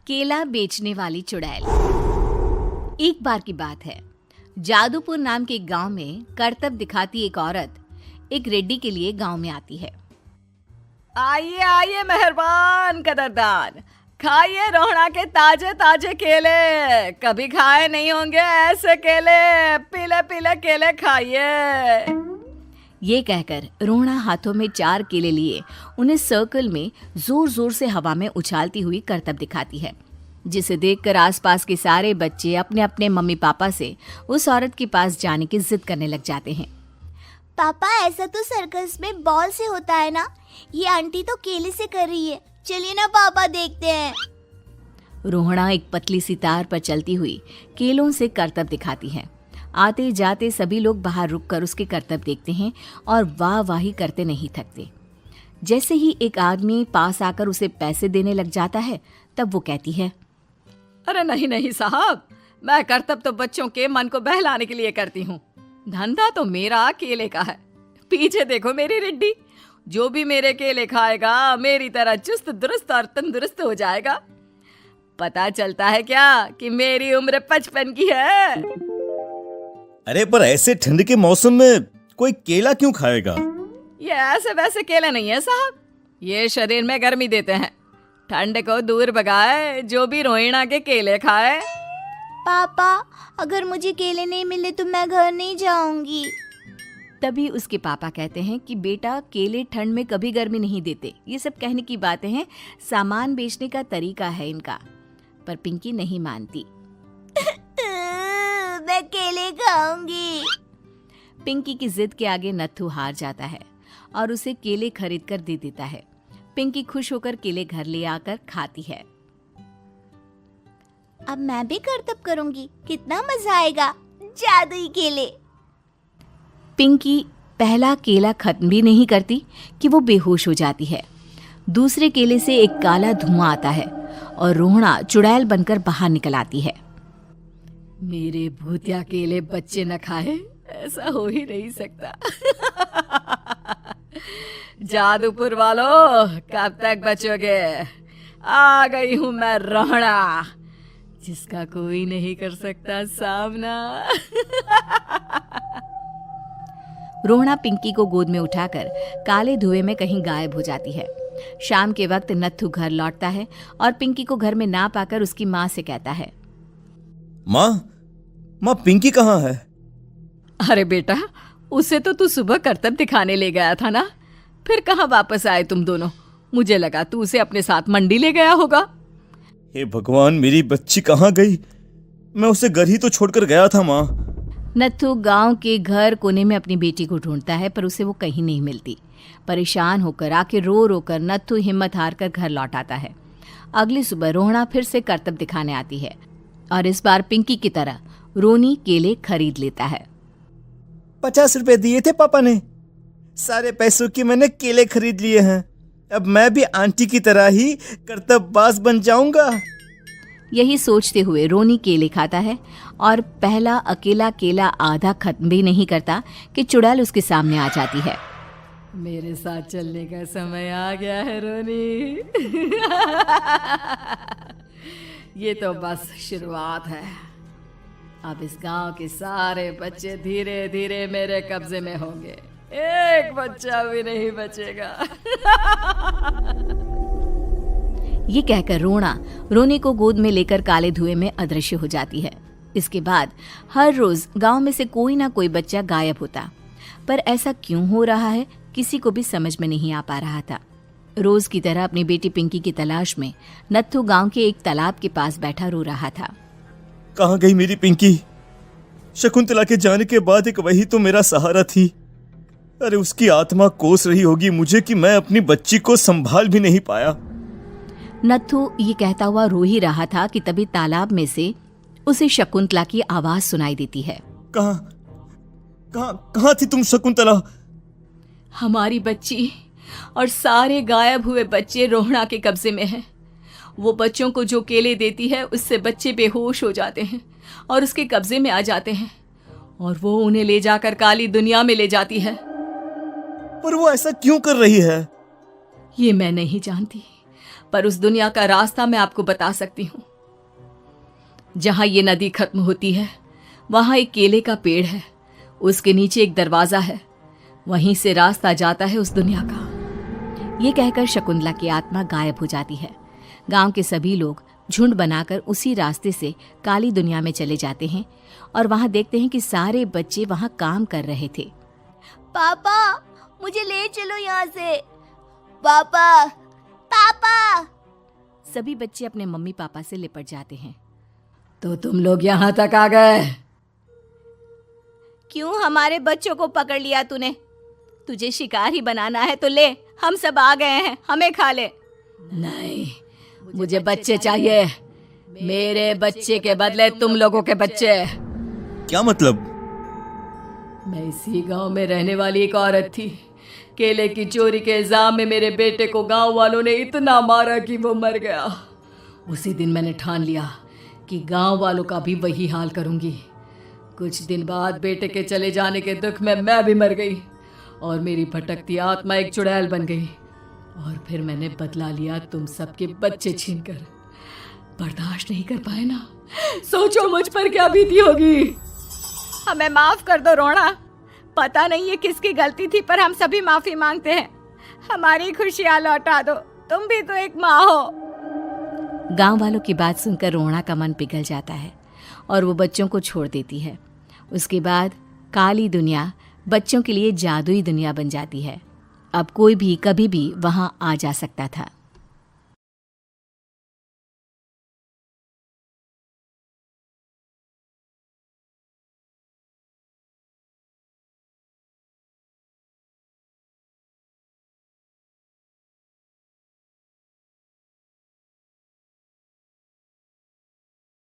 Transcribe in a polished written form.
केला बेचने वाली चुड़ैल। एक बार की बात है, जादूपुर नाम के एक गांव में करतब दिखाती एक औरत एक रेड्डी के लिए गांव में आती है। आइए आइए मेहरबान कदरदान, खाइए रोहड़ा के ताजे ताजे केले। कभी खाए नहीं होंगे ऐसे केले, पीले पीले केले खाइए। ये कहकर रोहड़ा हाथों में 4 केले लिए उन्हें सर्कल में जोर जोर से हवा में उछालती हुई करतब दिखाती है, जिसे देखकर आसपास के सारे बच्चे अपने अपने मम्मी पापा से उस औरत के पास जाने की जिद करने लग जाते हैं। पापा, ऐसा तो सर्कस में बॉल से होता है ना, ये आंटी तो केले से कर रही है। चलिए ना पापा, देखते हैं। रोहड़ा एक पतली सी तार पर चलती हुई केलों से करतब दिखाती है। आते जाते सभी लोग बाहर रुककर उसके करतब देखते हैं और वाह वाही करते नहीं थकते। जैसे ही एक आदमी पास आकर उसे पैसे देने लग जाता है, तब वो कहती है, अरे नहीं नहीं साहब, मैं करतब तो बच्चों के मन को बहलाने के लिए करती हूँ। धंधा तो मेरा केले का है। पीछे देखो मेरी रिड्डी, जो भी मेरे केले खाएगा मेरी तरह चुस्त दुरुस्त और तंदुरुस्त हो जाएगा। पता चलता है क्या कि मेरी उम्र 55 की है। अरे पर ऐसे ठंड के मौसम में कोई केला क्यों खाएगा? ये ऐसे वैसे केले नहीं है साहब, ये शरीर में गर्मी देते हैं। ठंड को दूर भगाए जो भी रोहिणा के केले खाए। पापा, अगर मुझे केले नहीं मिले तो मैं घर नहीं जाऊंगी। तभी उसके पापा कहते हैं कि बेटा, केले ठंड में कभी गर्मी नहीं देते। ये सब कहने की बातें हैं, सामान बेचने का तरीका है इनका। पर पिंकी नहीं मानती। मैं केले खाऊंगी। पिंकी की जिद के आगे नत्थू हार जाता है और उसे केले खरीद कर दे देता है। पिंकी खुश होकर केले घर ले आकर खाती है। अब मैं भी करतब करूंगी, कितना मजा आएगा। जादुई केले। पिंकी पहला केला खत्म भी नहीं करती कि वो बेहोश हो जाती है। दूसरे केले से एक काला धुआं आता है और रोहड़ा चुड़ैल बनकर बाहर निकल आती है। मेरे भूतिया केले बच्चे न खाए, ऐसा हो ही नहीं सकता। जादूपुर वालों, कब तक बचोगे? आ गई हूं मैं रोहड़ा, जिसका कोई नहीं कर सकता सामना। रोहड़ा पिंकी को गोद में उठाकर काले धुएं में कहीं गायब हो जाती है। शाम के वक्त नत्थू घर लौटता है और पिंकी को घर में ना पाकर उसकी माँ से कहता है, माँ पिंकी कहाँ है? अरे बेटा, उसे तो तू सुबह करतब दिखाने ले गया था ना, फिर कहाँ वापस आए तुम दोनों? मुझे लगा तू उसे अपने साथ मंडी ले गया होगा। हे भगवान, मेरी बच्ची कहाँ गई? मैं उसे घर ही तो छोड़कर गया था माँ। नत्थू गांव के घर कोने में अपनी बेटी को ढूंढता है, पर उसे वो कहीं नहीं मिलती। परेशान होकर आखिर रो रो कर नत्थू हिम्मत हार कर घर लौट आता है। अगली सुबह रोहड़ा फिर से करतब दिखाने आती है और इस बार पिंकी की तरह रोनी केले खरीद लेता है। 50 रुपए दिए थे पापा ने, सारे पैसों की मैंने केले खरीद लिए हैं। अब मैं भी आंटी की तरह ही करतबबाज बन जाऊंगा। यही सोचते हुए रोनी केले खाता है और पहला अकेला केला आधा खत्म भी नहीं करता कि चुड़ैल उसके सामने आ जाती है। मेरे साथ चलने का समय आ गया है रोनी। ये तो बस शुरुआत है। अब इस गांव के सारे बच्चे धीरे धीरे मेरे कब्जे में होंगे, एक बच्चा भी नहीं बचेगा। ये कहकर रोनी को गोद में लेकर काले धुएं में अदृश्य हो जाती है। इसके बाद हर रोज गांव में से कोई ना कोई बच्चा गायब होता, पर ऐसा क्यों हो रहा है किसी को भी समझ में नहीं आ पा रहा था। रोज की तरह अपनी बेटी पिंकी की तलाश में नत्थू गांव के एक तालाब के पास बैठा रो रहा था। कहाँ गई मेरी पिंकी? शकुंतला के जाने के बाद एक वही तो मेरा सहारा थी। अरे उसकी आत्मा कोस रही होगी मुझे कि मैं अपनी बच्ची को संभाल भी नहीं पाया। नत्थू ये कहता हुआ रो ही रहा था कि तभी तालाब में से उसे शकुंतला की आवाज सुनाई देती है। कहाँ थी तुम शकुंतला? हमारी बच्ची और सारे गायब हुए बच्चे रोहड़ा के कब्जे में हैं। वो बच्चों को जो केले देती है उससे बच्चे बेहोश हो जाते हैं और उसके कब्जे में आ जाते हैं और वो उन्हें ले जाकर काली दुनिया में ले जाती है। पर वो ऐसा क्यों कर रही है? ये मैं नहीं जानती, पर उस दुनिया का रास्ता मैं आपको बता सकती हूँ। जहां ये नदी खत्म होती है वहां एक केले का पेड़ है, उसके नीचे एक दरवाजा है, वहीं से रास्ता जाता है उस दुनिया का। ये कहकर शकुंतला की आत्मा गायब हो जाती है। गांव के सभी लोग झुंड बनाकर उसी रास्ते से काली दुनिया में चले जाते हैं और वहां देखते हैं कि सारे बच्चे वहां काम कर रहे थे। पापा मुझे ले चलो यहाँ से। पापा पापा। सभी बच्चे अपने मम्मी पापा से लिपट जाते हैं। तो तुम लोग यहाँ तक आ गए? क्यों हमारे बच्चों को पकड़ लिया तूने? तुझे शिकार ही बनाना है तो ले, हम सब आ गए हैं, हमें खा ले। नहीं, मुझे बच्चे चाहिए। मेरे बच्चे के बदले तुम लोगों के बच्चे। क्या मतलब? मैं इसी गांव में रहने वाली एक औरत थी। केले की चोरी के इल्जाम में मेरे बेटे को गांव वालों ने इतना मारा कि वो मर गया। उसी दिन मैंने ठान लिया कि गांव वालों का भी वही हाल करूंगी। कुछ दिन बाद बेटे के चले जाने के दुख में मैं भी मर गई और मेरी भटकती आत्मा एक चुड़ैल बन गई। और फिर मैंने बदला लिया तुम सबके बच्चे छीनकर। बर्दाश्त नहीं कर पाए ना? सोचो मुझ पर क्या बीती होगी। हमें माफ कर दो रोना। पता नहीं ये किसकी गलती थी, पर हम सभी माफी मांगते हैं। हमारी खुशियां लौटा दो, तुम भी तो एक माँ हो। गांव वालों की बात सुनकर रोना का मन पिघल जाता है और वो बच्चों को छोड़ देती है। उसके बाद काली दुनिया बच्चों के लिए जादुई दुनिया बन जाती है। अब कोई भी कभी भी वहां आ जा सकता था।